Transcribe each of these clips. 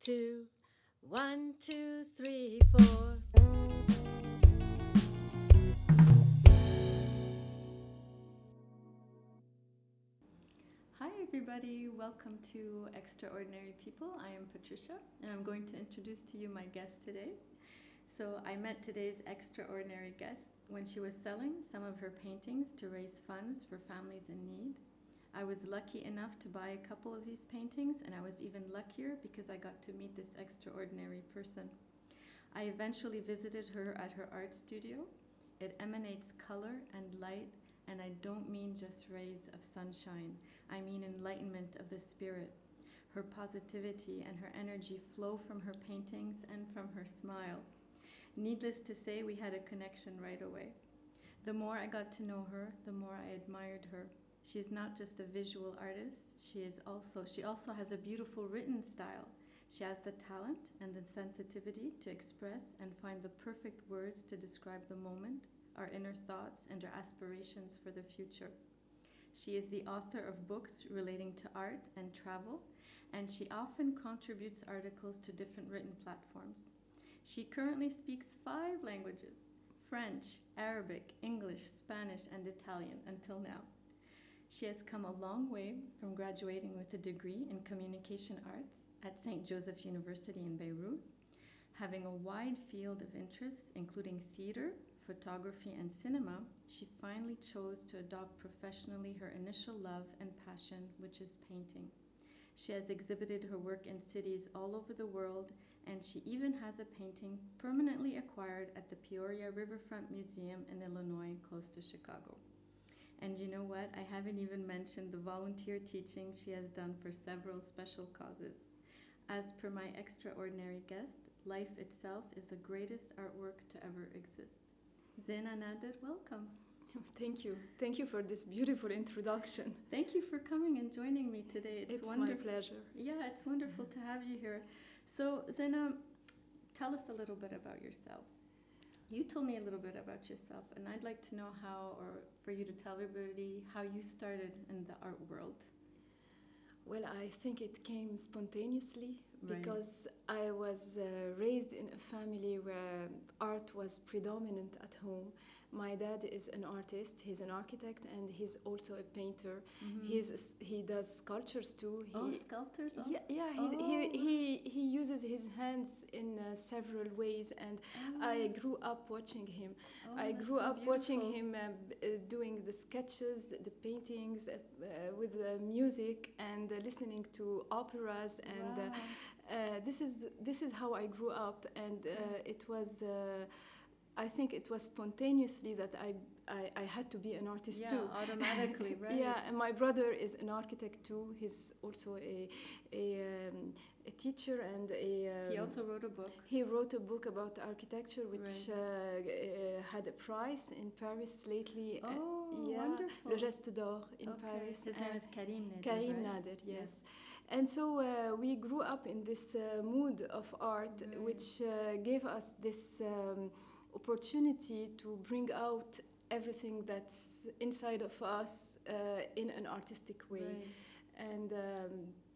two, 1, 2, 3, 4. Hi, everybody. Welcome to Extraordinary People. I am Patricia, and I'm going to introduce to you my guest today. So, I met today's extraordinary guest when she was selling some of her paintings to raise funds for families in need. I was lucky enough to buy a couple of these paintings, and I was even luckier because I got to meet this extraordinary person. I eventually visited her at her art studio. It emanates color and light, and I don't mean just rays of sunshine. I mean enlightenment of the spirit. Her positivity and her energy flow from her paintings and from her smile. Needless to say, we had a connection right away. The more I got to know her, the more I admired her. She is not just a visual artist, she also has a beautiful written style. She has the talent and the sensitivity to express and find the perfect words to describe the moment, our inner thoughts, and our aspirations for the future. She is the author of books relating to art and travel, and she often contributes articles to different written platforms. She currently speaks 5 languages: French, Arabic, English, Spanish, and Italian until now. She has come a long way from graduating with a degree in communication arts at St. Joseph University in Beirut, having a wide field of interests, including theater, photography, and cinema. She finally chose to adopt professionally her initial love and passion, which is painting. She has exhibited her work in cities all over the world, and she even has a painting permanently acquired at the Peoria Riverfront Museum in Illinois, close to Chicago. And you know what? I haven't even mentioned the volunteer teaching she has done for several special causes. As per my extraordinary guest, life itself is the greatest artwork to ever exist. Zeina, Nader, welcome. Thank you. Thank you for this beautiful introduction. Thank you for coming and joining me today. It's my pleasure. Yeah, it's wonderful to have you here. So, Zeina, tell us a little bit about yourself. You told me a little bit about yourself, and I'd like to know how, or for you to tell everybody how you started in the art world. Well, I think it came spontaneously Right. because I was raised in a family where art was predominant at home. My dad is an artist, he's an architect, and he's also a painter. He does sculptures too. Sculptors also? Yeah, he uses his hands in several ways, and I grew up watching him. I that's grew so up watching beautiful. him doing the sketches, the paintings, with the music, and listening to operas, and Wow. this is how I grew up, and it was. I think it was spontaneously that I had to be an artist Yeah, too. automatically, right? Yeah, and my brother is an architect too. He's also a teacher and He also wrote a book. he wrote a book about architecture, which Right. had a prize in Paris lately. Oh, Yeah, wonderful. Le Geste d'Or in Okay. Paris. His name is Karim Nader, Karim right? Nader, yes. And so we grew up in this mood of art, Right. which gave us this opportunity to bring out everything that's inside of us in an artistic way. Right. And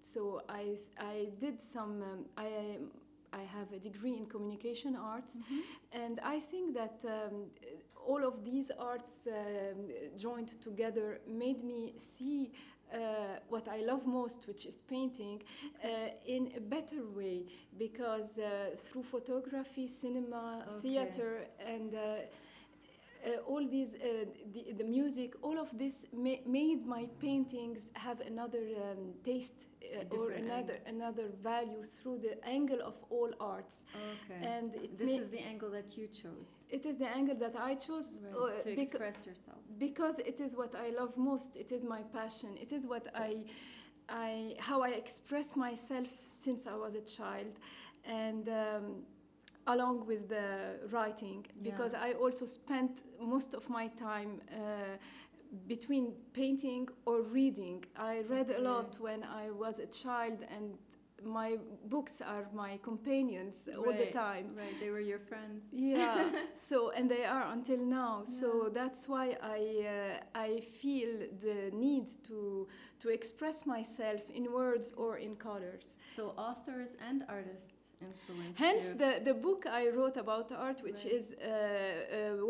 so I did some, I have a degree in communication arts, and I think that all of these arts joined together made me see what I love most, which is painting, in a better way, because through photography, cinema, Okay. theater, and all these, the music, all of this made my paintings have another taste or different another value through the angle of all arts. Okay. And This is the angle that you chose. it is the angle that I chose Right. To express yourself. because it is what I love most. It is my passion. It is what how I express myself since I was a child, and along with the writing, because Yeah. I also spent most of my time between painting or reading. I read a Okay. lot when I was a child, and my books are my companions all the time. Right, they were your friends. Yeah. So, and they are until now. Yeah. So that's why I feel the need to express myself in words or in colors. So authors and artists influence Hence you. the book I wrote about art, which Right. is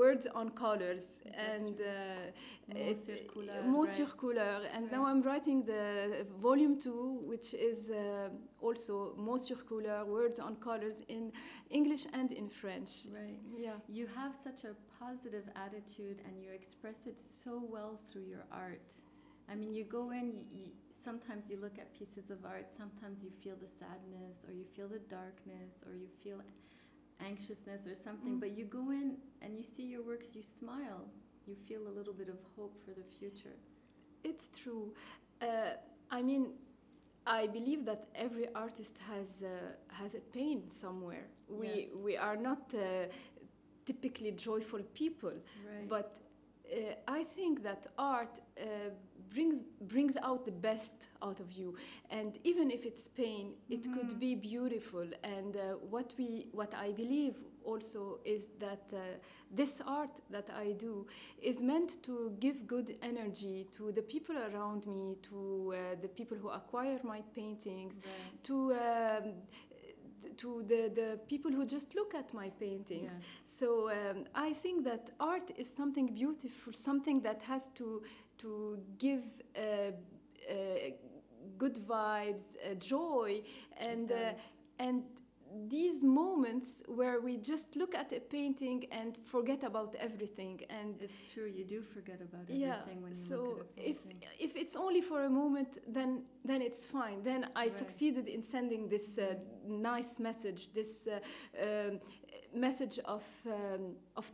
words on colors, That's and Mots sur couleur, mots right. sur couleur. And Right. now I'm writing the volume 2, which is also mots sur couleur, words on colors in English and in French. Right. Yeah. You have such a positive attitude and you express it so well through your art. I mean, you go in, sometimes you look at pieces of art, sometimes you feel the sadness or you feel the darkness or you feel anxiousness or something, but you go in and you see your works, you smile, you feel a little bit of hope for the future. It's true. I mean, I believe that every artist has a pain somewhere. Yes. We are not typically joyful people, Right. but I think that art brings out the best out of you, and even if it's pain, it could be beautiful. And what I believe also is that this art that I do is meant to give good energy to the people around me, to the people who acquire my paintings, Right. to the people who just look at my paintings. Yes. So I think that art is something beautiful, something that has to give good vibes, joy, and and these moments where we just look at a painting and forget about everything. And It's true, you do forget about everything yeah, when you so look at a painting. if it's only for a moment, then it's fine. Then I Right. succeeded in sending this nice message, this message of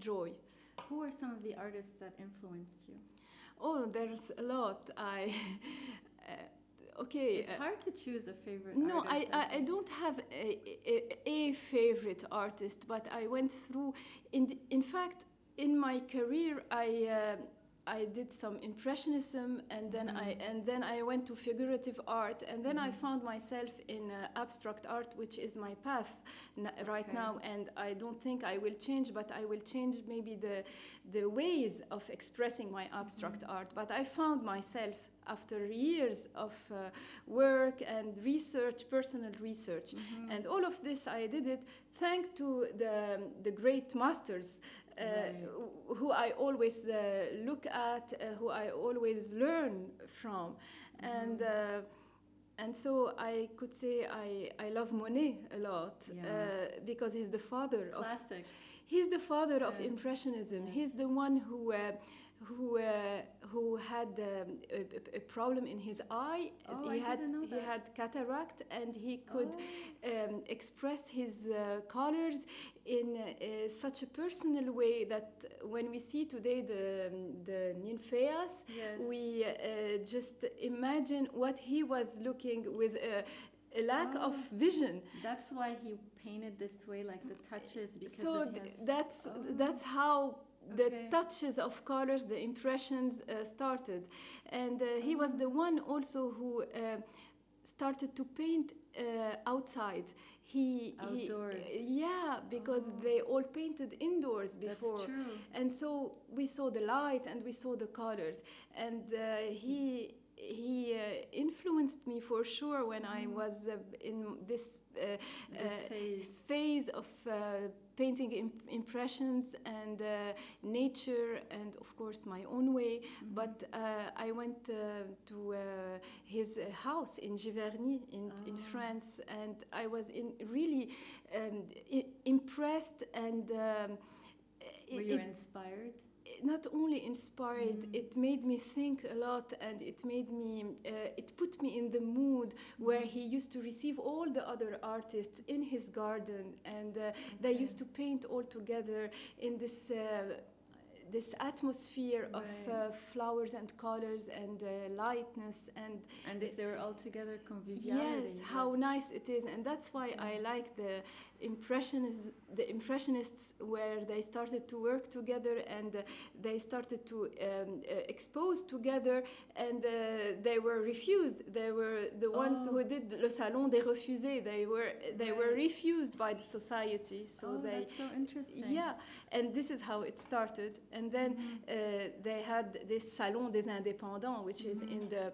joy. Who are some of the artists that influenced you? Oh, there's a lot. Okay. It's hard to choose a favorite No, artist. I don't have a favorite artist, but I went through. In fact, in my career, I did some impressionism, and then I went to figurative art, and then I found myself in abstract art, which is my path right now. And I don't think I will change, but I will change maybe the ways of expressing my abstract art. But I found myself after years of work and research, personal research, and all of this I did it thanks to the great masters. Right. Who I always look at, who I always learn from, and so I could say I love Monet a lot, because he's the father of Classic. he's the father of Yeah. Impressionism. Yes. He's the one who had a problem in his eye. Oh, he I had didn't know he that. had cataract, and he could Oh. express his colors in such a personal way that when we see today the nymphaeas, Yes. we just imagine what he was looking with a lack of vision. That's why he painted this way, like the touches, because So it has... that's how the Okay. touches of colors, the impressions started. And he was the one also who started to paint outside. Outdoors. Yeah, because they all painted indoors before. That's true. And so we saw the light and we saw the colors. And he influenced me for sure when I was in this phase of painting impressions and nature, and of course my own way. But I went to his house in Giverny in France, and I was really impressed and were you inspired? Not only inspired, it made me think a lot, and it made me it put me in the mood where he used to receive all the other artists in his garden, and they used to paint all together in this this atmosphere of Right. flowers and colors and lightness And if they were all together, yes, conviviality. how Yes. nice it is, and that's why I like the impressionists, where they started to work together, and they started to expose together, and they were refused. They were the ones who did le salon des refusés. They were Right. refused by the society, so they. That's so interesting. Yeah, and this is how it started. And then they had this Salon des Indépendants, which is in the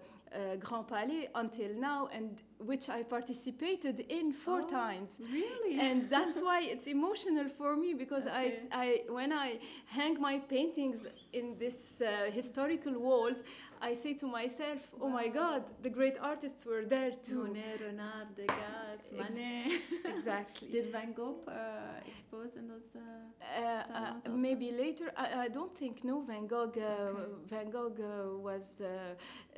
Grand Palais until now, and which I participated in 4 times. Really? And that's why it's emotional for me, because Okay. when I hang my paintings in this historical walls, I say to myself, oh my Wow. God, the great artists were there too. Monet, Renard, Degas, Manet. Exactly. Did Van Gogh expose in those salons also? Maybe later. I don't think. No, Van Gogh. Okay. Van Gogh was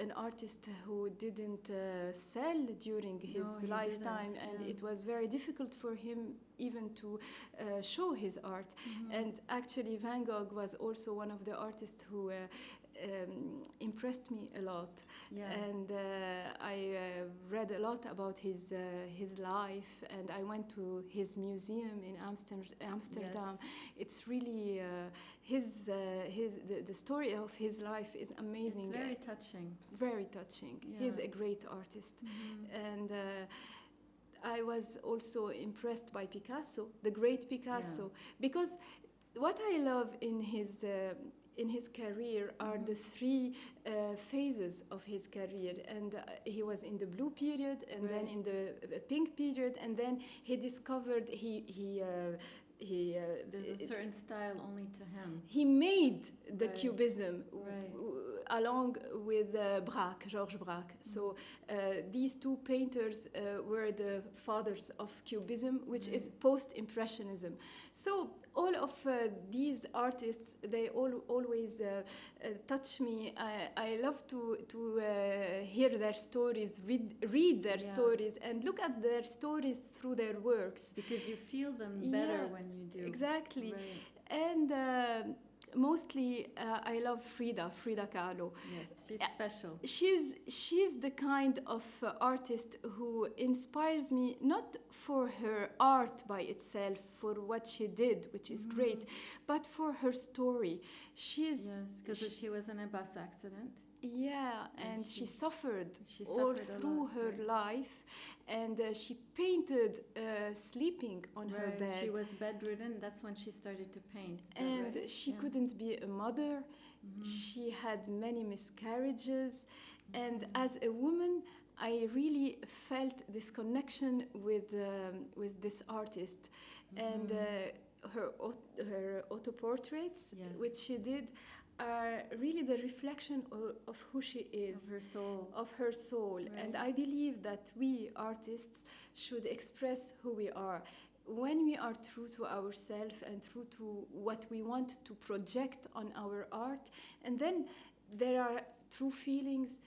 an artist who didn't sell during his he lifetime, didn't, and yeah. it was very difficult for him even to show his art. And actually, Van Gogh was also one of the artists who impressed me a lot. Yeah. And I read a lot about his life, and I went to his museum in Amsterdam. Yes. It's really the story of his life is amazing. It's very touching. Very touching. Yeah. He's a great artist, and I was also impressed by Picasso, the great Picasso, because what I love in his career are the three phases of his career, and he was in the blue period, and then in the pink period, and then he discovered There's a certain style only to him. he made the Right. Cubism Right. along with Georges Braque. So these two painters were the fathers of Cubism, which is post-impressionism. So all of these artists, they always touch me. I love to hear their stories, read their stories, and look at their stories through their works. Because you feel them better when you do. Exactly. Right. And mostly I love Frida Kahlo. Yes, she's special. She's the kind of artist who inspires me, not for her art by itself, for what she did, which is great, but for her story. Yes, because she was in a bus accident. Yeah, and she suffered a all lot, through her life, and she painted sleeping on her bed. She was bedridden. That's when she started to paint. And she couldn't be a mother. She had many miscarriages, and as a woman, I really felt this connection with this artist, and her autoportraits, which she did, are really the reflection of who she is, of her soul. Right. And I believe that we artists should express who we are. When we are true to ourselves and true to what we want to project on our art, and then there are true feelings,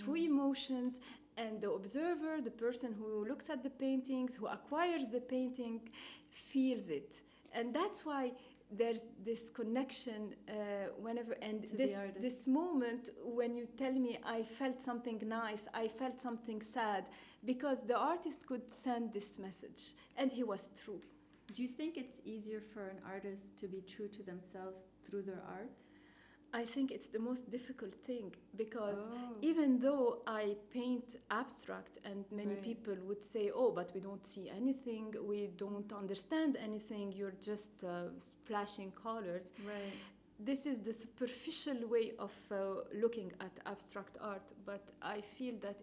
true emotions, and the observer, the person who looks at the paintings, who acquires the painting, feels it. And that's why there's this connection whenever, and this moment when you tell me I felt something nice, I felt something sad, because the artist could send this message, and he was true. Do you think it's easier for an artist to be true to themselves through their art? I think it's the most difficult thing, because even though I paint abstract, and many people would say, oh, but we don't see anything, we don't understand anything, you're just splashing colors. Right. This is the superficial way of looking at abstract art, but I feel that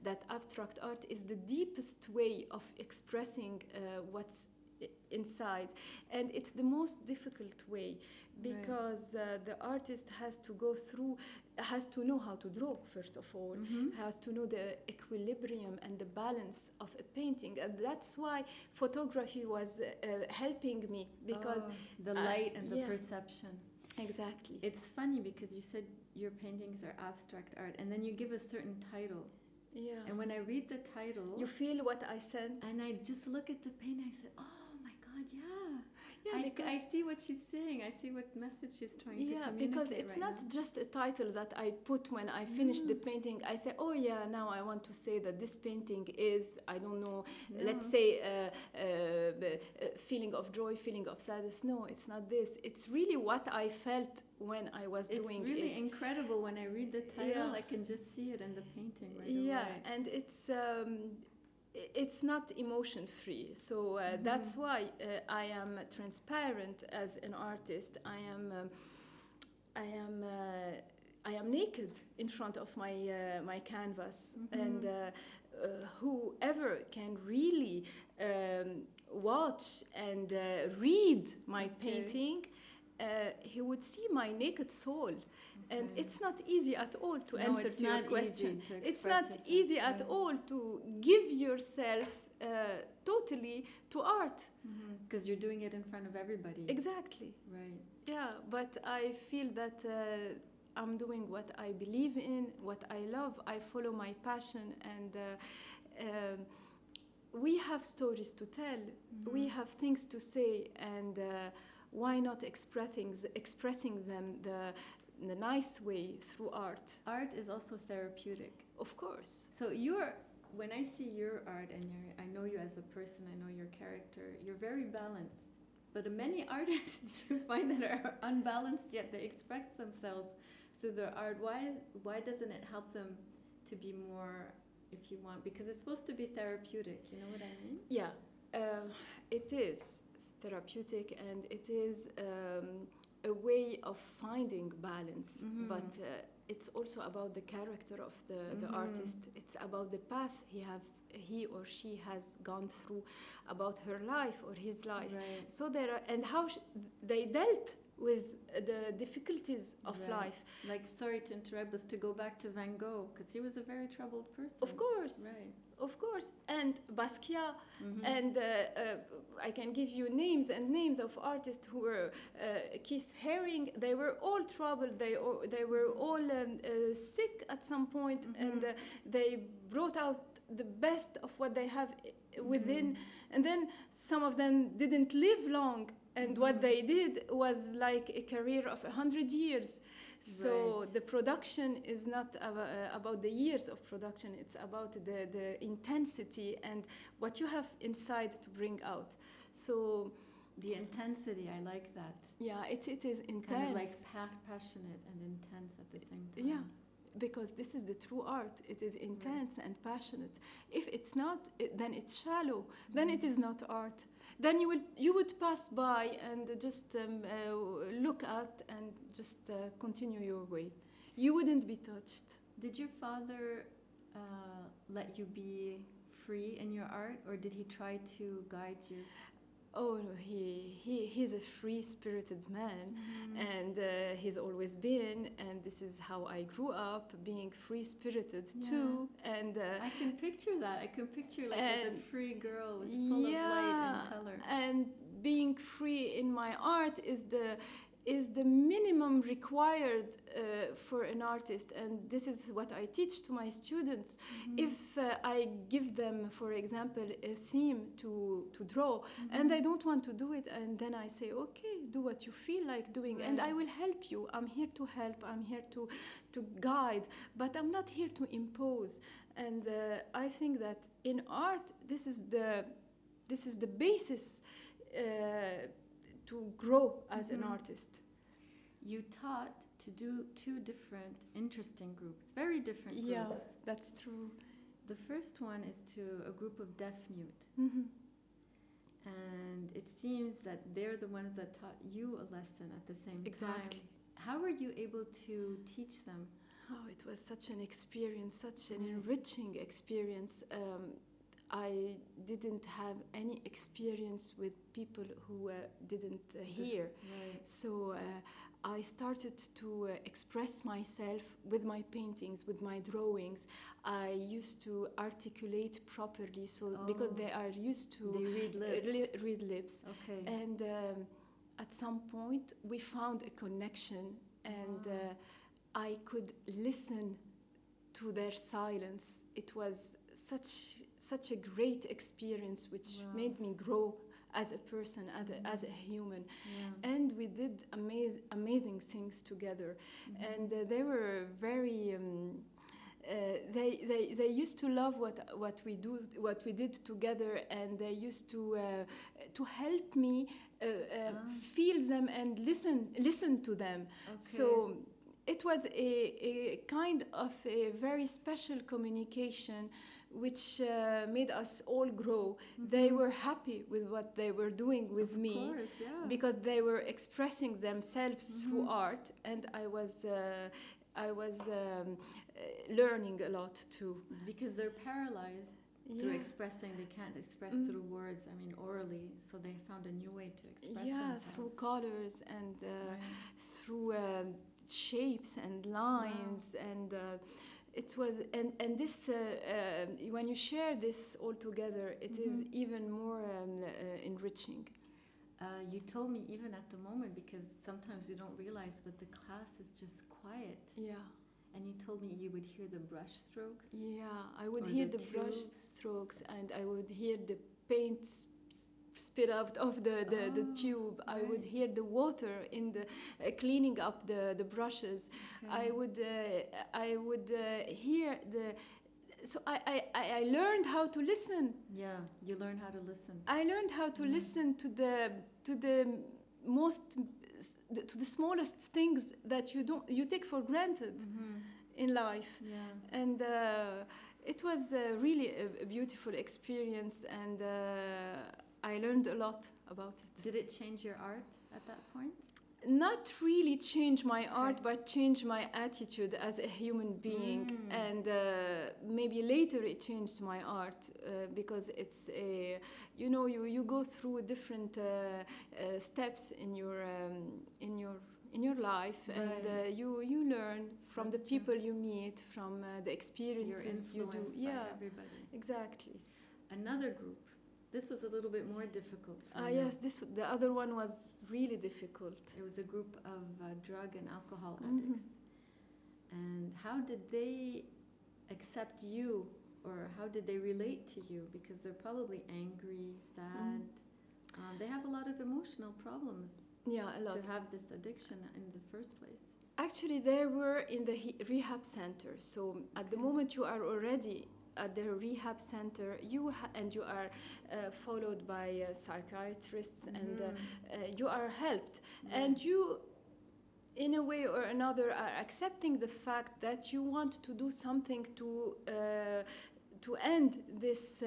that abstract art is the deepest way of expressing what's inside, and it's the most difficult way, because the artist has to know how to draw, first of all, has to know the equilibrium and the balance of a painting, and that's why photography was helping me, because the light and the perception. Exactly. It's funny because you said your paintings are abstract art, and then you give a certain title. Yeah. And when I read the title, you feel what I sent, and I just look at the painting, I said, oh my God, Yeah, because I see what she's saying. I see what message she's trying to communicate because it's right not now. just a title that I put when I finish the painting. I say, oh yeah, now I want to say that this painting is, I don't know, let's say feeling of joy, feeling of sadness. No, it's not this. It's really what I felt when I was doing it. It's really incredible. When I read the title, I can just see it in the painting right away. And it's not emotion free, so that's why I am transparent as an artist. I am naked in front of my canvas, and whoever can really watch and read my painting, he would see my naked soul. And it's not easy at all to answer to your question. It's not easy at all to give yourself totally to art. Because you're doing it in front of everybody. Exactly. Right. Yeah, but I feel that I'm doing what I believe in, what I love. I follow my passion, and we have stories to tell. We have things to say, and why not expressing them the nice way through art? Art is also therapeutic. Of course. So when I see your art, and I know you as a person, I know your character, you're very balanced. But many artists you find that are unbalanced, yet they express themselves through their art. Why doesn't it help them to be more, if you want, because it's supposed to be therapeutic, you know what I mean? Yeah, it is therapeutic, and it is a way of finding balance, but it's also about the character of the artist. It's about the path he or she has gone through, about her life or his life. Right. So there are, and how they dealt with the difficulties of life. Like, sorry to interrupt, but to go back to Van Gogh, because he was a very troubled person. Of course. Right. Of course, and Basquiat, and I can give you names and names of artists who were Keith Haring. They were all troubled. They were all sick at some point, and they brought out the best of what they have within. And then some of them didn't live long, and what they did was like a career of 100 years. So the production is not about the years of production. It's about the intensity and what you have inside to bring out. So the intensity, I like that. Yeah, it is intense. Kind of like passionate and intense at the same time. Yeah, because this is the true art. It is intense and passionate. If it's not, then it's shallow. Then it is not art. Then you would pass by and just look at and just continue your way. You wouldn't be touched. Did your father let you be free in your art, or did he try to guide you? Oh no, he's a free-spirited man, and he's always been, and this is how I grew up, being free-spirited too. And I can picture that. I can picture like as a free girl, full of light and color. And being free in my art is the minimum required for an artist, and this is what I teach to my students. If I give them, for example, a theme to draw, and they don't want to do it, and then I say, okay, do what you feel like doing, and I will help you. I'm here to help. I'm here to guide, but I'm not here to impose. And I think that in art, this is the basis to grow as an artist. You taught to do two different interesting groups, very different groups. Yeah, that's true. The first one is to a group of deaf mute. And it seems that they're the ones that taught you a lesson at the same time. How were you able to teach them? Oh, it was such an experience, such an enriching experience. I didn't have any experience with people who didn't hear. So I started to express myself with my paintings, with my drawings. I used to articulate properly, so because they are used to read lips. Okay. And at some point we found a connection, and I could listen to their silence. It was such a great experience, which made me grow as a person, as a human. Yeah. And we did amazing things together. And they were very they used to love what we did together, and they used to help me feel them and listen to them. Okay. So it was a kind of a very special communication which made us all grow. They were happy with what they were doing with me, of course, yeah. because they were expressing themselves through art, and I was learning a lot too. Because they're paralyzed through expressing. They can't express through words, I mean orally, so they found a new way to express themselves. Through colors and through shapes and lines. Wow. And it was and this when you share this all together, it is even more enriching. You told me even at the moment, because sometimes you don't realize, but the class is just quiet. Yeah. And you told me you would hear the brush strokes. Yeah, I would Or hear the the brush tubes. strokes, and I would hear the paint spit out of the tube. I would right. hear the water in the cleaning up the brushes. Okay. I would hear the. So I learned how to listen. Yeah, you learn how to listen. I learned how to listen to the most to the smallest things that you take for granted in life. Yeah. And it was really a beautiful experience, and I learned a lot about it. Did it change your art at that point? Not really change my art, but change my attitude as a human being. And maybe later it changed my art, because it's a, you go through different steps in your life, Right. and you learn from That's the people you meet, from the experiences you do. You're influenced by everybody. Exactly. Another group. This was a little bit more difficult for you. Yes, the other one was really difficult. It was a group of drug and alcohol addicts. And how did they accept you, or how did they relate to you? Because they're probably angry, sad. They have a lot of emotional problems. Yeah, a lot. To have this addiction in the first place. Actually, they were in the rehab center. So at the moment you are already at the rehab center, you are followed by psychiatrists, and you are helped, and you, in a way or another, are accepting the fact that you want to do something to end this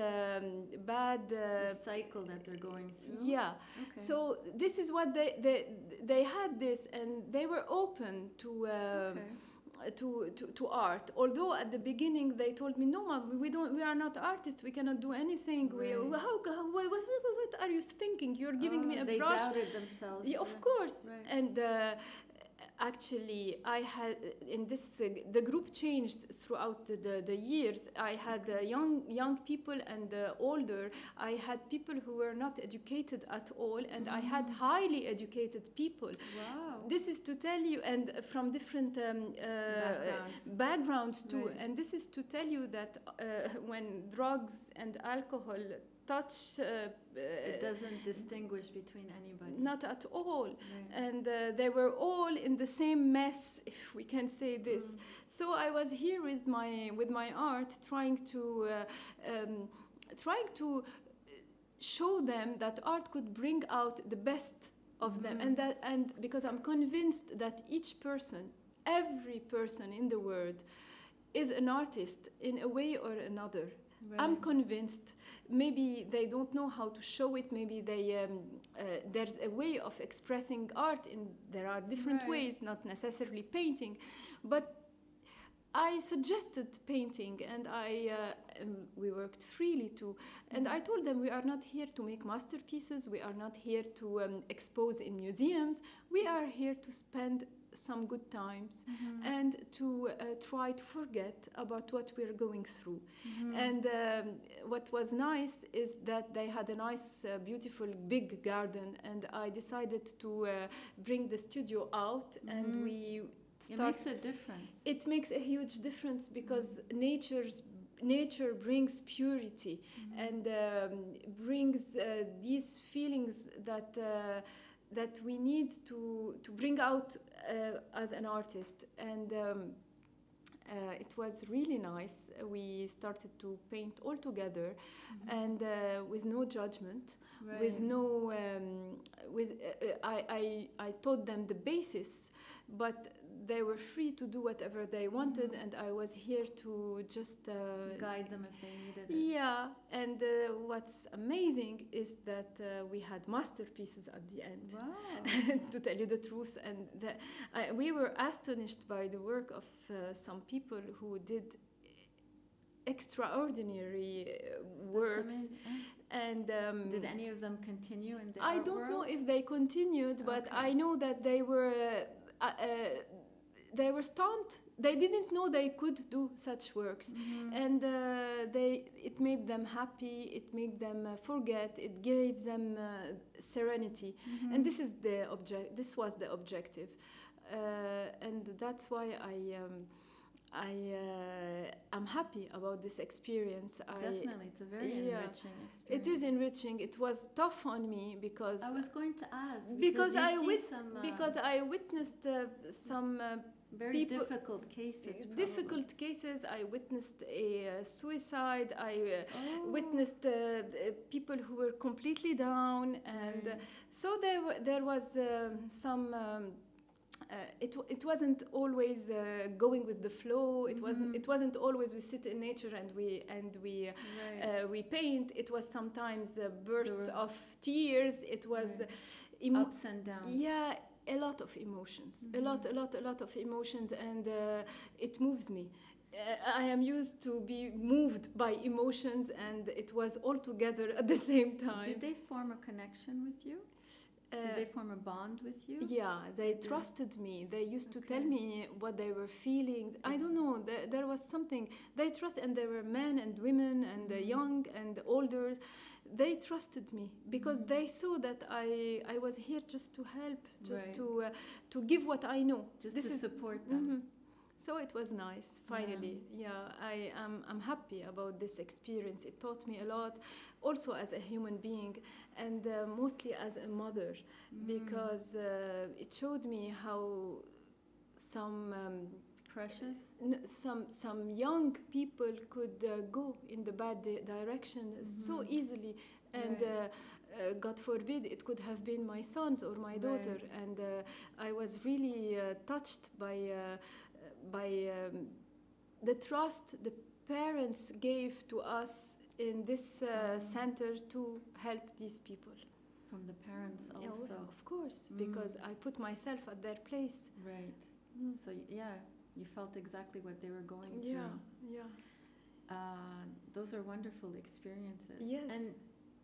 bad the cycle that they're going through. Yeah. Okay. So this is what they had this, and they were open to. To art, although at the beginning they told me, no, Mom, we are not artists, we cannot do anything. Right. What are you thinking? You're giving me a they brush. They doubted themselves. Yeah, of course. Right. And actually, I had in this the group changed throughout the years. I had young people and older. I had people who were not educated at all, and I had highly educated people. Wow. This is to tell you, and from different backgrounds too. Right. And this is to tell you that when drugs and alcohol touch, it doesn't distinguish between anybody. Not at all. Right. And they were all in the same mess, if we can say this. So I was here with my art, trying to show them that art could bring out the best of them, and because I'm convinced that each person, every person in the world, is an artist in a way or another. Right. I'm convinced. Maybe they don't know how to show it. Maybe there's a way of expressing art. There are different ways, not necessarily painting. But I suggested painting, and we worked freely too. And I told them, we are not here to make masterpieces. We are not here to expose in museums. We are here to spend some good times and to try to forget about what we're going through. And what was nice is that they had a nice, beautiful, big garden, and I decided to bring the studio out, and we It makes a difference. It makes a huge difference, because nature brings purity and brings these feelings that we need to bring out as an artist. And it was really nice. We started to paint all together, and with no judgment, Right. with no I taught them the basis, but they were free to do whatever they wanted, and I was here to just guide them if they needed it. yeah. And what's amazing is that we had masterpieces at the end. Wow. To tell you the truth, and we were astonished by the work of some people who did extraordinary works. That's amazing. And Did any of them continue in the I art don't world? know if they continued, but Okay. I know that they were stunned. They didn't know they could do such works, and it made them happy. It made them forget. It gave them serenity, and this is the object. This was the objective, and that's why I'm happy about this experience. Definitely, it's a very enriching experience. It is enriching. It was tough on me because I was going to ask because you I see wit- some because I witnessed some very people- difficult cases. Probably. difficult cases. I witnessed a suicide. I Oh. witnessed people who were completely down, and Right. so there was some. It wasn't always going with the flow. It wasn't always we sit in nature and we Right. we paint. It was sometimes bursts were- of tears. It was Right. Ups and downs. yeah, a lot of emotions, a lot of emotions, and it moves me. I am used to be moved by emotions, and it was all together at the same time. Did they form a connection with you? Did they form a bond with you? Yeah, they Did they? trusted me. They used to tell Okay. me what they were feeling. I don't know. There was something. They trust, and there were men and women and young and older. They trusted me because they saw that I was here just to help, just Right. to give what I know. Just This to is support them. So it was nice. Finally, I'm happy about this experience. It taught me a lot, also as a human being, and mostly as a mother, because it showed me how some. Precious. Some young people could go in the bad direction so easily, and Right. God forbid it could have been my sons or my daughter. Right. And I was really touched by the trust the parents gave to us in this center to help these people. From the parents Yeah, also. of course, because I put myself at their place. Right. So yeah, you felt exactly what they were going Yeah, through. yeah. Those are wonderful experiences. Yes.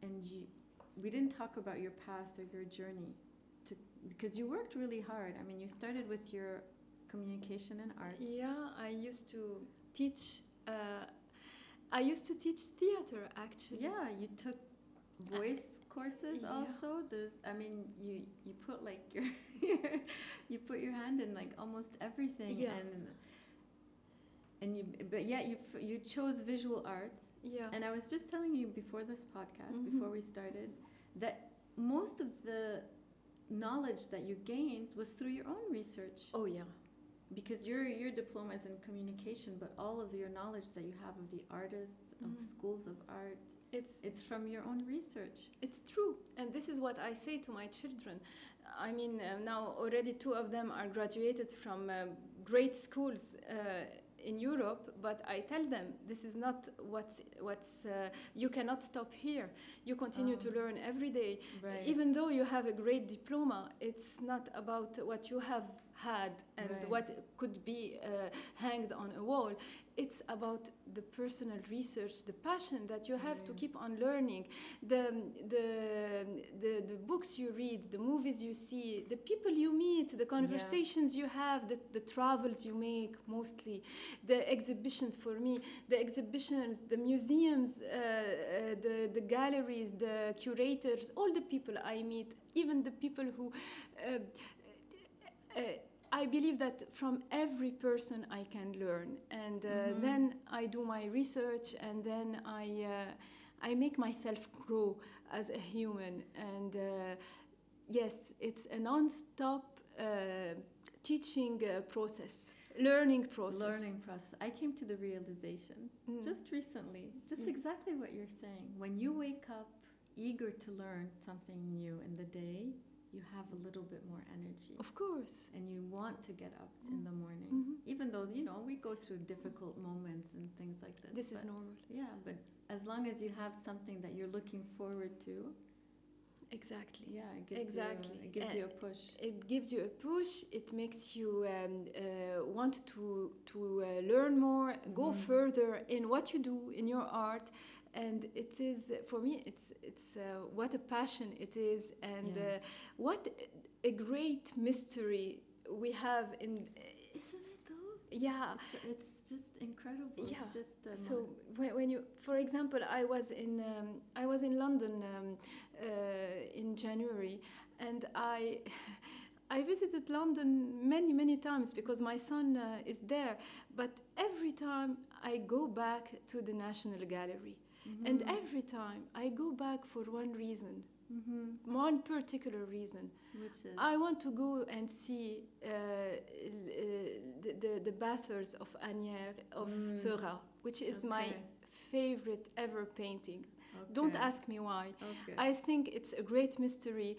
And we didn't talk about your path or your journey, because you worked really hard. I mean, you started with your communication and arts. Yeah, I used to teach. I used to teach theater, actually. Yeah, you took voice courses yeah. also. I mean, you put like you put your hand in like almost everything. Yeah. But yet you chose visual arts. Yeah. And I was just telling you before this podcast, before we started, that most of the knowledge that you gained was through your own research. Oh yeah. Because your diploma is in communication, but all of your knowledge that you have of the artists, of schools of art, it's from your own research. It's true, and this is what I say to my children. I mean, now already 2 of them are graduated from great schools in Europe, but I tell them this is not what's you cannot stop here. You continue to learn every day. Right. Even though you have a great diploma, it's not about what you have had and Right. what could be hanged on a wall. It's about the personal research, the passion that you have to keep on learning, the books you read, the movies you see, the people you meet, the conversations you have, the travels you make, mostly the exhibitions. For me, the exhibitions, the museums, the galleries, the curators, all the people I meet, even the people who I believe that from every person I can learn, and then I do my research, and then I make myself grow as a human. And yes, it's a non-stop teaching process, learning process. Learning process. I came to the realization just recently, just exactly what you're saying. When you wake up eager to learn something new in the day, you have a little bit more energy. Of course. And you want to get up in the morning. Even though, you know, we go through difficult moments and things like this. This is normal. Yeah, but as long as you have something that you're looking forward to. Exactly. Yeah, it gives you a push. It gives you a push. It makes you want to learn more, go further in what you do in your art. And it is, for me, it's what a passion it is, and what a great mystery we have in. Isn't it though? Yeah. It's just incredible. Yeah. It's just so when you, for example, I was in London in January, and I visited London many times because my son is there. But every time I go back to the National Gallery. And every time I go back for one reason, one particular reason. Which is? I want to go and see the bathers of Agnières of Seurat, which is my favorite ever painting. Don't ask me why. I think it's a great mystery.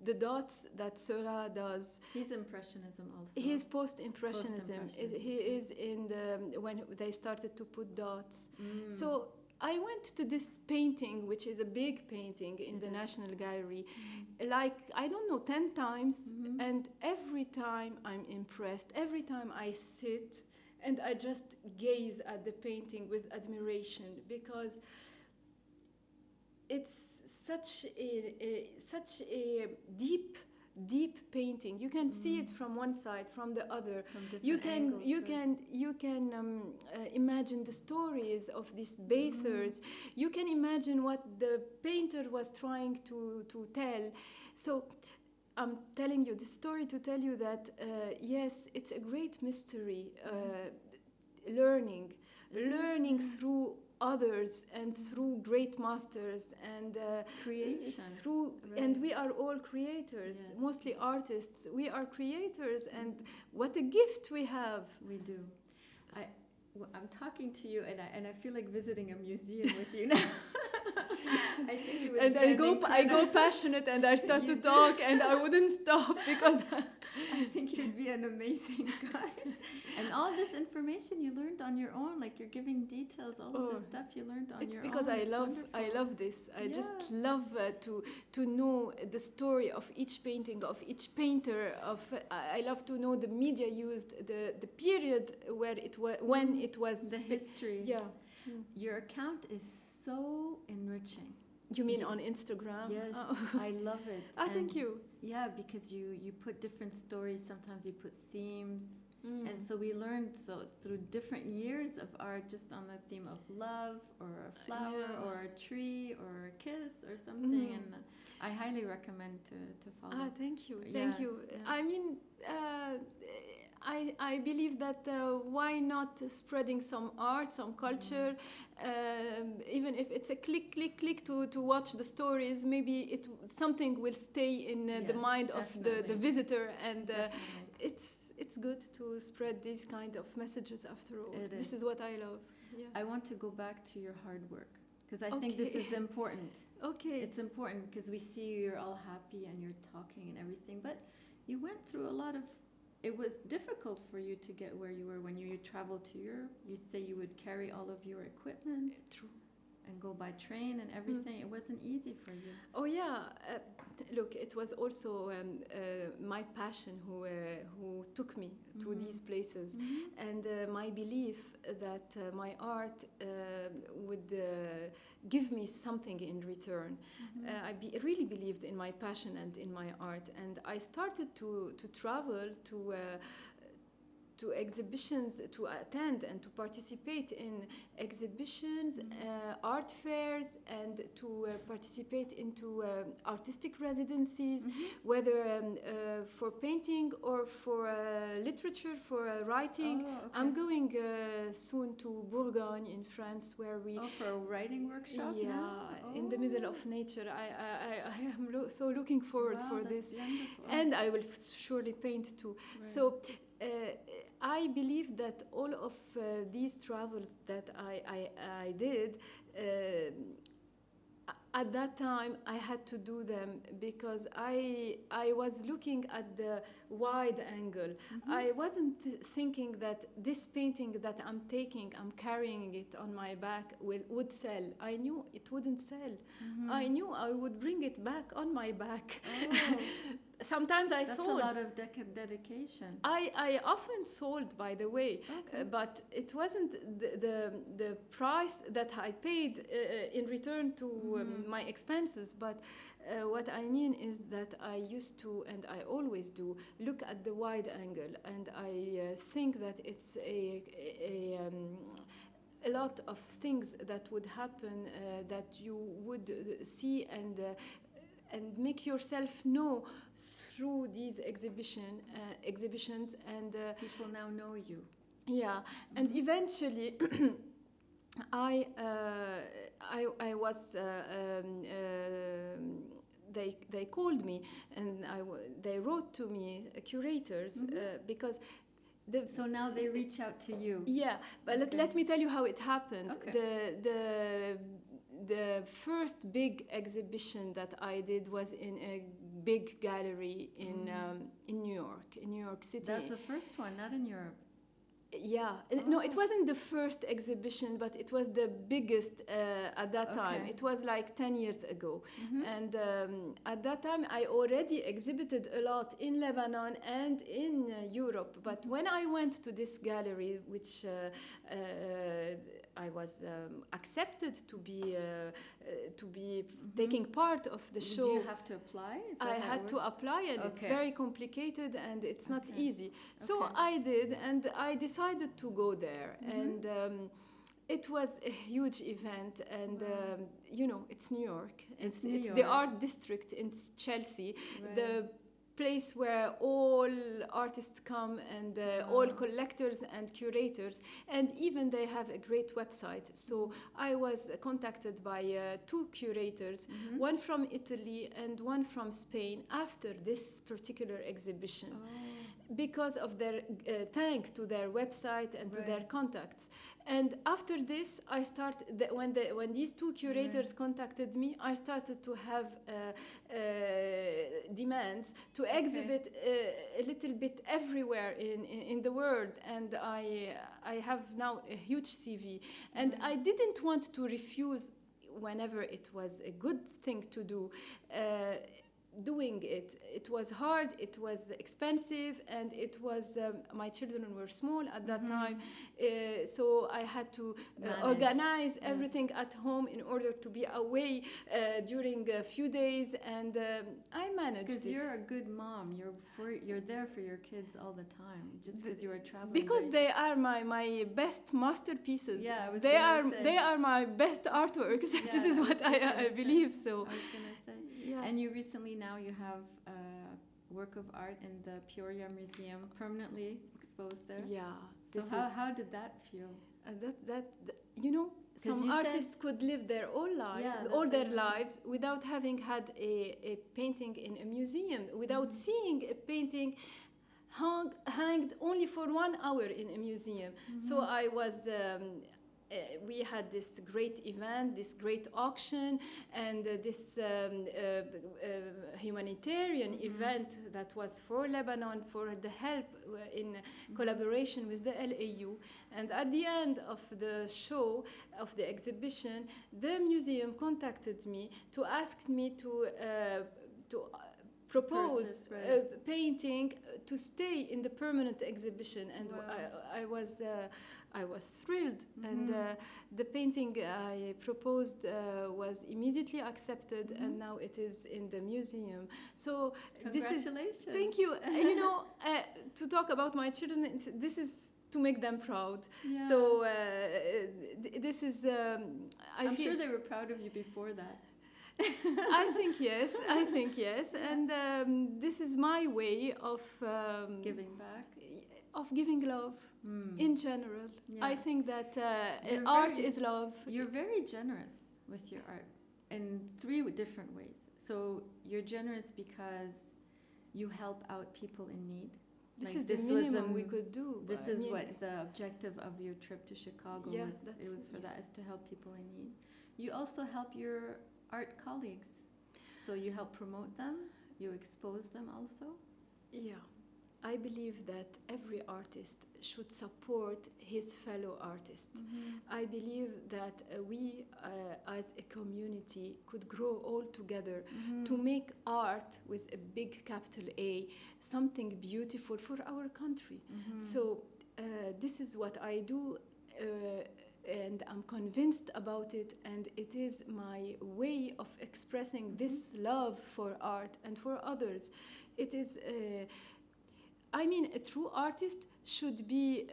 The dots that Seurat does. He's Impressionism also. He's post-impressionism. He is in when they started to put dots. So I went to this painting, which is a big painting in the National Gallery, like, I don't know, 10 times. And every time I'm impressed. Every time I sit and I just gaze at the painting with admiration, because it's such a deep painting. You can see it from one side, from the other. You can imagine the stories of these bathers. You can imagine what the painter was trying to tell. So I'm telling you this story to tell you that yes, it's a great mystery. Learning through others and through great masters and creation and we are all creators, mostly artists. We are creators, and what a gift we have. We do. I'm talking to you, and I feel like visiting a museum with you now. I think it would and I go passionate, and I start to talk, and I wouldn't stop because I think you'd be an amazing guide. And all this information you learned on your own, like you're giving details, all of the stuff you learned on your own. It's because I love this. I just love to know the story of each painting, of each painter. I love to know the media used, the period where it was, when it was, the history. Yeah. Your account is so enriching. You mean on Instagram? Yes, I love it. Thank you. Yeah, because you put different stories. Sometimes you put themes. And so we learned through different years of art, just on the theme of love, or a flower, or a tree, or a kiss, or something. And I highly recommend to follow. Thank you. Thank you. Yeah. I mean, I believe that why not spreading some art, some culture, even if it's a click to watch the stories, maybe something will stay in the mind of the visitor, and it's good to spread these kind of messages after all. This is what I love. Yeah. I want to go back to your hard work, because I think this is important. It's important because we see you're all happy and you're talking and everything, but you went through a lot of. It was difficult for you to get where you were when you traveled to Europe. You'd say you would carry all of your equipment. True. And go by train and everything. It wasn't easy for you. Oh yeah, look, it was also my passion who took me to these places, and my belief that my art would give me something in return. I really believed in my passion and in my art, and I started to travel to exhibitions, to attend and to participate in exhibitions, art fairs, and to participate into artistic residencies, whether for painting or for literature, for writing. Oh, okay. I'm going soon to Bourgogne in France, where we for a writing workshop. yeah, now? in the middle of nature. I am so looking forward Wow, for that's this, wonderful. and I will surely paint too. Right. So I believe that all of these travels that I did. At that time, I had to do them because I was looking at the wide angle. I wasn't thinking that this painting that I'm taking, I'm carrying it on my back, would sell. I knew it wouldn't sell. I knew I would bring it back on my back. Oh. Sometimes I That's sold. a lot of dedication. I often sold, by the way, Okay. but it wasn't the price that I paid in return to my expenses. But what I mean is that I used to, and I always do, look at the wide angle, and I think that it's a lot of things that would happen that you would see and make yourself know through these exhibitions, and People now know you. yeah, and eventually I was they called me, and they wrote to me, curators, because So now they reach out to you. yeah, but let me tell you how it happened. Okay. The first big exhibition that I did was in a big gallery in New York City. That's the first one, not in Europe. Yeah, no, it wasn't the first exhibition, but it was the biggest at that time. It was like 10 years ago. And at that time, I already exhibited a lot in Lebanon and in Europe. But when I went to this gallery, which I was accepted to be taking part of the show. Did you have to apply? I had to apply, and it's very complicated, and it's not easy. So I did, and I decided to go there, and it was a huge event, and you know, it's New York. It's the art district in Chelsea, the place where all artists come, and all collectors and curators, and even they have a great website. So I was contacted by two curators, one from Italy and one from Spain, after this particular exhibition, because of their thanks to their website and to their contacts. And after this, I started, when these two curators contacted me, I started to have demands to exhibit a little bit everywhere in the world. And I have now a huge CV. And I didn't want to refuse whenever it was a good thing to do. Doing it. It was hard, it was expensive, and it was, my children were small at that time, so I had to organize everything at home in order to be away during a few days, and I managed it. Because you're a good mom, you're there for your kids all the time, just because you were traveling. Because they are my best masterpieces. Yeah, they are my best artworks. Yeah, this is what I believe. So. I was gonna say. Yeah. And you recently now you have a work of art in the Peoria Museum permanently exposed there. Yeah. So how did that feel? That you know, some artists could live their whole life, all their lives, without having had a painting in a museum, without seeing a painting hanged only for 1 hour in a museum. So I was. We had this great event, this great auction, and this humanitarian event that was for Lebanon, for the help in collaboration with the LAU. And at the end of the show, of the exhibition, the museum contacted me to ask me to propose Purchase, right. a painting to stay in the permanent exhibition, and Wow. I was thrilled. And Mhm. the painting I proposed was immediately accepted, Mhm. and now it is in the museum. So this is, Congratulations. thank you. You know, to talk about my children, this is to make them proud. Yeah. So this is, I'm feel, sure they were proud of you before that. I think yes. I think yes. Yeah. And this is my way of Giving back. of giving love Mm. in general. Yeah. I think that You're art very- is love. You're very generous with your art in 3 different ways. So you're generous because you help out people in need. This Like, is the this was minimum we could do. This I is mean, what the objective of your trip to Chicago Yeah, was. that's- It was for yeah. that, is to help people in need. You also help your art colleagues. So you help promote them, you expose them also. Yeah. I believe that every artist should support his fellow artist. I believe that we as a community could grow all together to make art with a big capital A something beautiful for our country. So this is what I do, and I'm convinced about it, and it is my way of expressing this love for art and for others. It is I mean, a true artist should be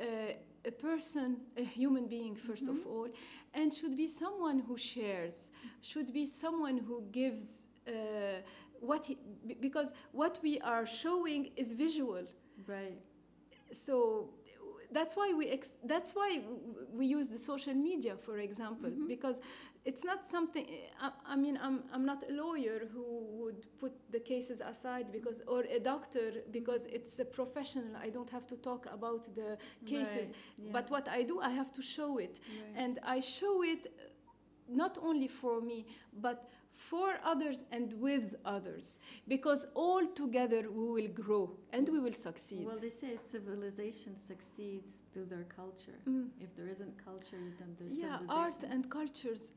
a person, a human being, first of all, and should be someone who shares, should be someone who gives because what we are showing is visual. Right. So that's why we use the social media, for example, because it's not something. I mean, I'm not a lawyer who would put the cases aside because, or a doctor, because it's a professional. I don't have to talk about the cases, Right. Yeah. but what I do, I have to show it, Right. and I show it not only for me, but for others and with others, because all together we will grow and we will succeed. Well, they say civilization succeeds through their culture. If there isn't culture, then there's civilization. Art and cultures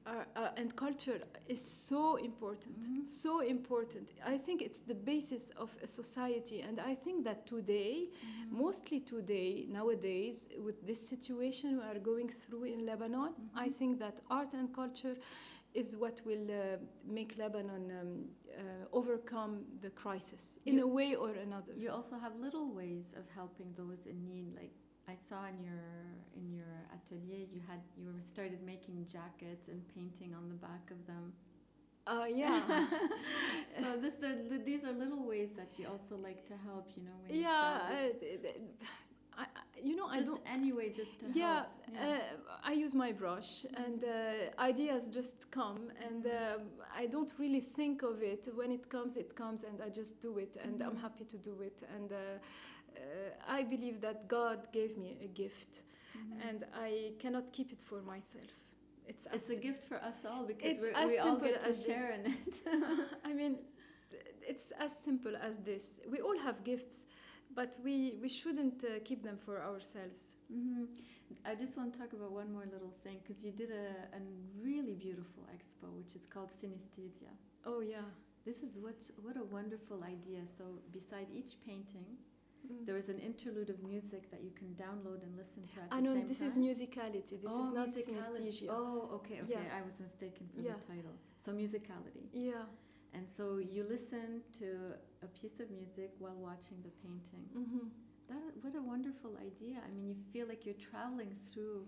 and culture is so important, so important. I think it's the basis of a society, and I think that today, mostly today, nowadays, with this situation we are going through in Lebanon, I think that art and culture is what will make Lebanon overcome the crisis in a way or another. You also have little ways of helping those in need. Like, I saw in your atelier, you started making jackets and painting on the back of them. Yeah. So these are little ways that you also like to help. You know. When You know, I don't. Anyway, just to Yeah, help. I use my brush, and ideas just come, and I don't really think of it. When it comes, and I just do it, and I'm happy to do it. And I believe that God gave me a gift, and I cannot keep it for myself. It's a gift for us all, because it's we as all simple get to as share this. in it. I mean, it's as simple as this. We all have gifts, but we shouldn't keep them for ourselves. I just want to talk about one more little thing, because you did a really beautiful expo, which is called Synesthesia. Oh yeah. This is what a wonderful idea. So beside each painting, there is an interlude of music that you can download and listen to at the same time. This is musicality. This is not musicality. synesthesia. Oh, okay. Yeah. I was mistaken for Yeah. the title. So musicality. Yeah. And so you listen to a piece of music while watching the painting. What a wonderful idea. I mean, you feel like you're traveling through.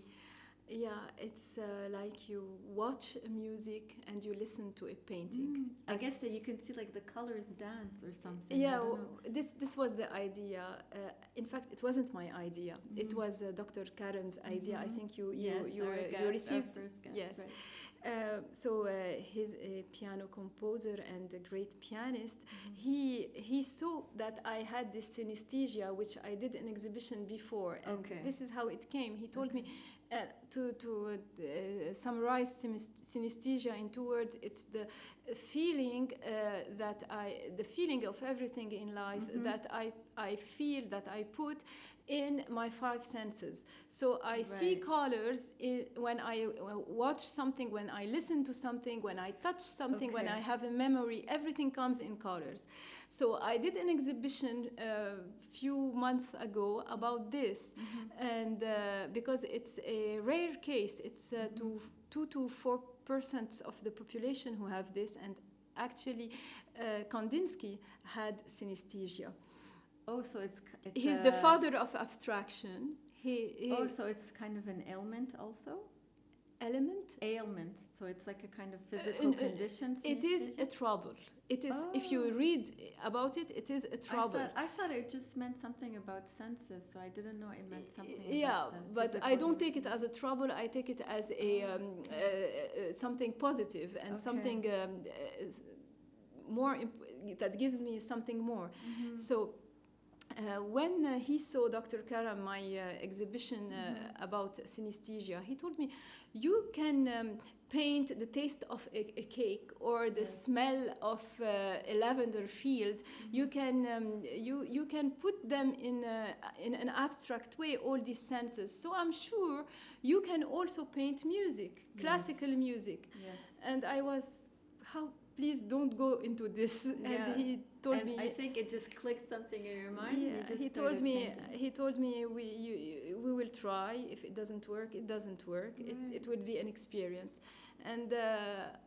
Yeah, it's like you watch a music and you listen to a painting. I guess that you can see like the colors dance or something. Yeah, I don't know. this was the idea. In fact, it wasn't my idea. It was Dr. Karim's idea. I think you received. Our first guest, Yes. right. So he's a piano composer and a great pianist. He saw that I had this synesthesia, which I did an exhibition before, and Okay. this is how it came. He told me, To summarize synesthesia in 2 words, it's the feeling the feeling of everything in life that I feel, that I put in my 5 senses. So I see colors when I watch something, when I listen to something, when I touch something, when I have a memory, everything comes in colors. So I did an exhibition a few months ago about this, and because it's a rare case, it's 2 to 4% of the population who have this, and actually Kandinsky had synesthesia. Oh, so he's the father of abstraction. So it's kind of an ailment also? Ailment. So it's like a kind of physical condition? It is a trouble. It is, if you read about it, it is a trouble. I thought it just meant something about senses, so I didn't know it meant something but I don't take it as a trouble. I take it as something positive and something more that gives me something more. So when he saw Dr. Karam, my exhibition about synesthesia, he told me, you can paint the taste of a cake or the smell of a lavender field. You can put them in an abstract way, all these senses. So I'm sure you can also paint music, classical music. And I was, please don't go into this. And he told me, I think it just clicked something in your mind. He told me we will try. If it doesn't work, it doesn't work. It will be an experience. And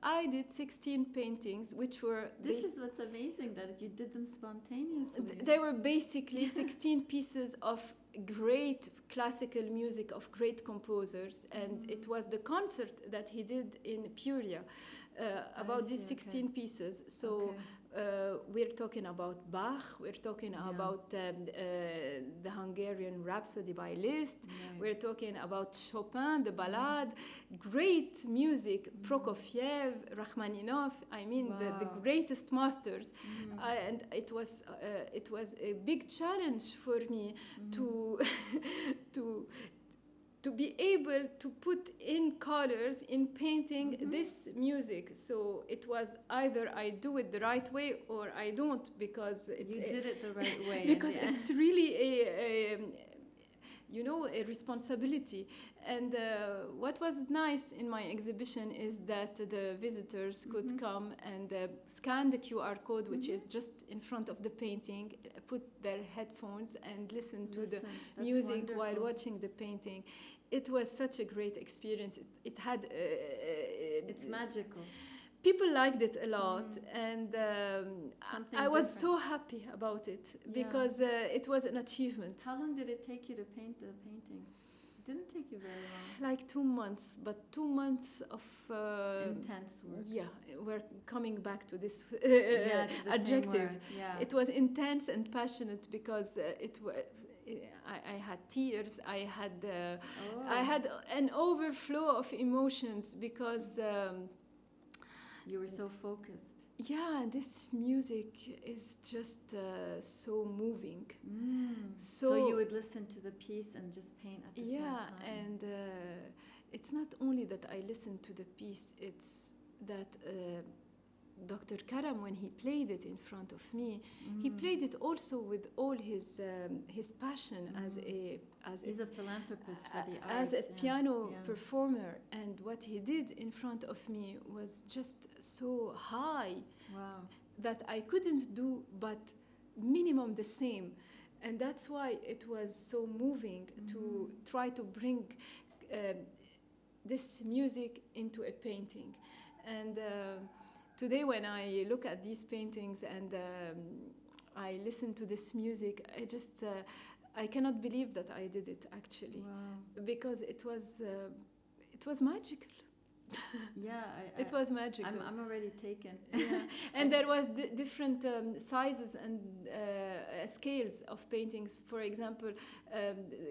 I did 16 paintings, which were... This is what's amazing, that you did them spontaneously. They were basically 16 pieces of great classical music of great composers. And it was the concert that he did in Puria about these 16 pieces. So we're talking about Bach, we're talking about the Hungarian Rhapsody by Liszt, we're talking about Chopin, the ballade, great music, Prokofiev, Rachmaninoff, I mean the greatest masters. And it was a big challenge for me to be able to put in colors in painting this music. So it was either I do it the right way or I don't, because you did it the right way. Because it's really a responsibility. And what was nice in my exhibition is that the visitors could come and scan the QR code, which is just in front of the painting, put their headphones and listen to the music while watching the painting. It was such a great experience. It had... it's magical. People liked it a lot, and I was so happy about it, because it was an achievement. How long did it take you to paint the paintings? It didn't take you very long. Like 2 months, but 2 months of... intense work. Yeah, we're coming back to this to the adjective. It was intense and passionate, because it was... I had tears. I had an overflow of emotions, because you were so focused. Yeah, this music is just so moving. So you would listen to the piece and just paint at the same time. And it's not only that I listened to the piece, it's that Dr. Karam, when he played it in front of me, he played it also with all his passion he's a philanthropist for the arts. As a piano performer, and what he did in front of me was just so high that I couldn't do but minimum the same. And that's why it was so moving to try to bring this music into a painting. And today, when I look at these paintings and I listen to this music, I cannot believe that I did it, actually, because it was magical. It was magical. I'm already taken. And there was different sizes and scales of paintings. For example,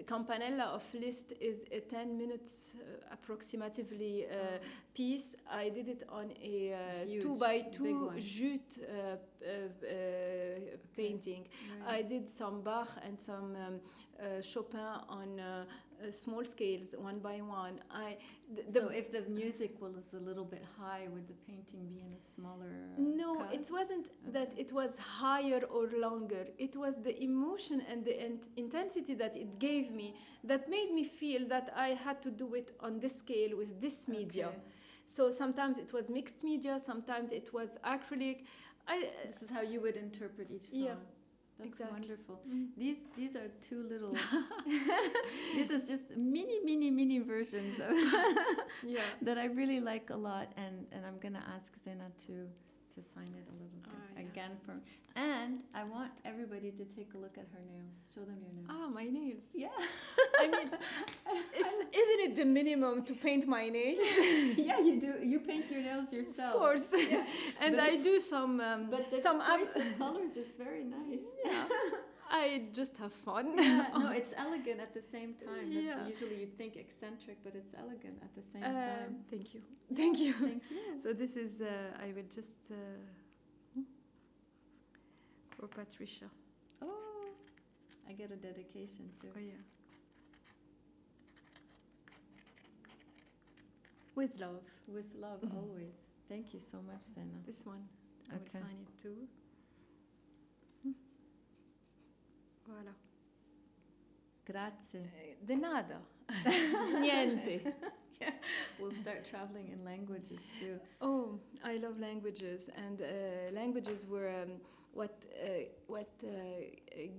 Campanella of Liszt is a 10 minutes approximately piece. I did it on a 2x2 jute painting. I did some Bach and some Chopin on small scales, one by one. So if the music was a little bit high, would the painting be in a smaller No, cut? it wasn't that it was higher or longer. It was the emotion and the intensity that it gave me that made me feel that I had to do it on this scale with this media. Okay. So sometimes it was mixed media, sometimes it was acrylic. This is how you would interpret each song. Yeah, That's exactly. wonderful. These are two little. This is just mini versions of Yeah. that I really like a lot, and I'm gonna ask Zeina to sign it a little bit Yeah. again for me. And I want everybody to take a look at her nails. Show them your nails. Ah, my nails. Yeah. I mean, isn't it the minimum to paint my nails? Yeah, you do. You paint your nails yourself. Of course. Yeah. And But I do some. But the some choice of colors is very nice. Yeah. I just have fun. Yeah, no, it's elegant at the same time. That's Yeah. usually you think eccentric, but it's elegant at the same time. Thank you. Thank you. Thank you. So this is, I will just, for Patricia. Oh, I get a dedication too. Oh, yeah. With love. With love, always. Thank you so much, Zeina. This one, I will Okay. sign it too. Voilà. Grazie. De nada. Niente. Yeah. We'll start traveling in languages too. Oh, I love languages, and languages were what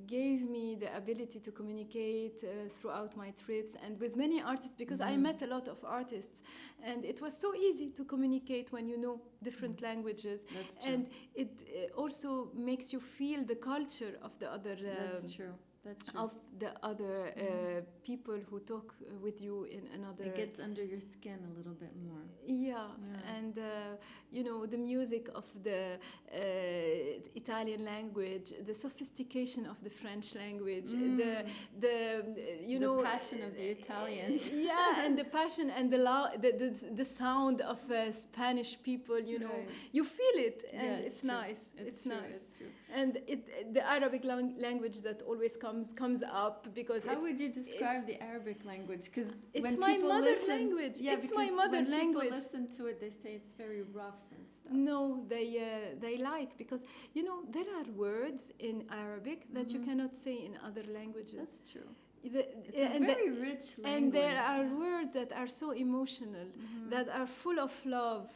gave me the ability to communicate throughout my trips and with many artists, because I met a lot of artists, and it was so easy to communicate when you know different languages. That's true. And it also makes you feel the culture of the other. That's true. That's true. Of the other people who talk with you in another. It gets under your skin a little bit more. Yeah. And you know, the music of the Italian language, the sophistication of the French language, the you know, passion of the Italians. Yeah, and the passion and the sound of Spanish people. You know, Right. you feel it, and Yeah, it's true. nice. It's true. nice. It's true. And the Arabic language that always comes up, because How would you describe the Arabic language? Because it's my mother language. Yeah, it's my mother when language. people listen to it, they say it's very rough and stuff. No, they like, because you know there are words in Arabic that you cannot say in other languages. That's true. It's a very rich language. And there are words that are so emotional, that are full of love.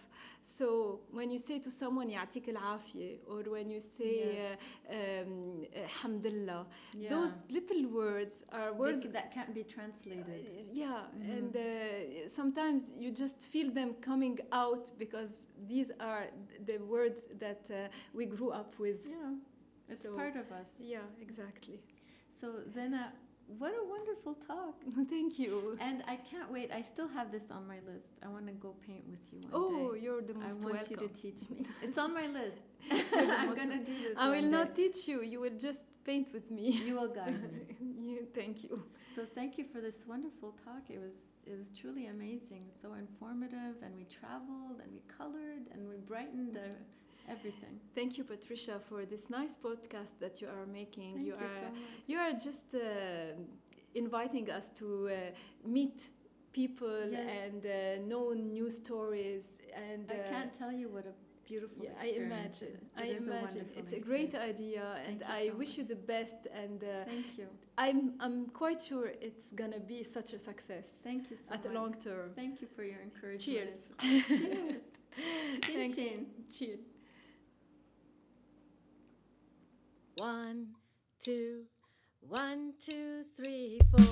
So when you say to someone يعطيك العافية, or when you say alhamdulillah, those little words are words that can't be translated. and sometimes you just feel them coming out, because these are the words that we grew up with. Yeah, it's So, part of us. Yeah, exactly. So Zeina, what a wonderful talk. Thank you. And I can't wait. I still have this on my list. I want to go paint with you one day. Oh, you're the most I want welcome. you to teach me. It's on my list. I'm most going to do this I will one not day. teach you. You will just paint with me. You will guide me. Thank you. So thank you for this wonderful talk. It was truly amazing, so informative, and we traveled and we colored and we brightened everything. Thank you, Patricia, for this nice podcast that you are making. Thank you so much. You are just inviting us to meet people and know new stories. And I can't tell you what a beautiful experience it is. I It is a imagine. wonderful It's a great experience. idea, and Thank you I so wish you much. the best. And Thank you. I'm quite sure it's gonna be such a success Thank you so at much. the long term. Thank you for your encouragement. Cheers. Cheers. Thanks. Chin. Cheers. 1, 2, 1, 2, 3, 4.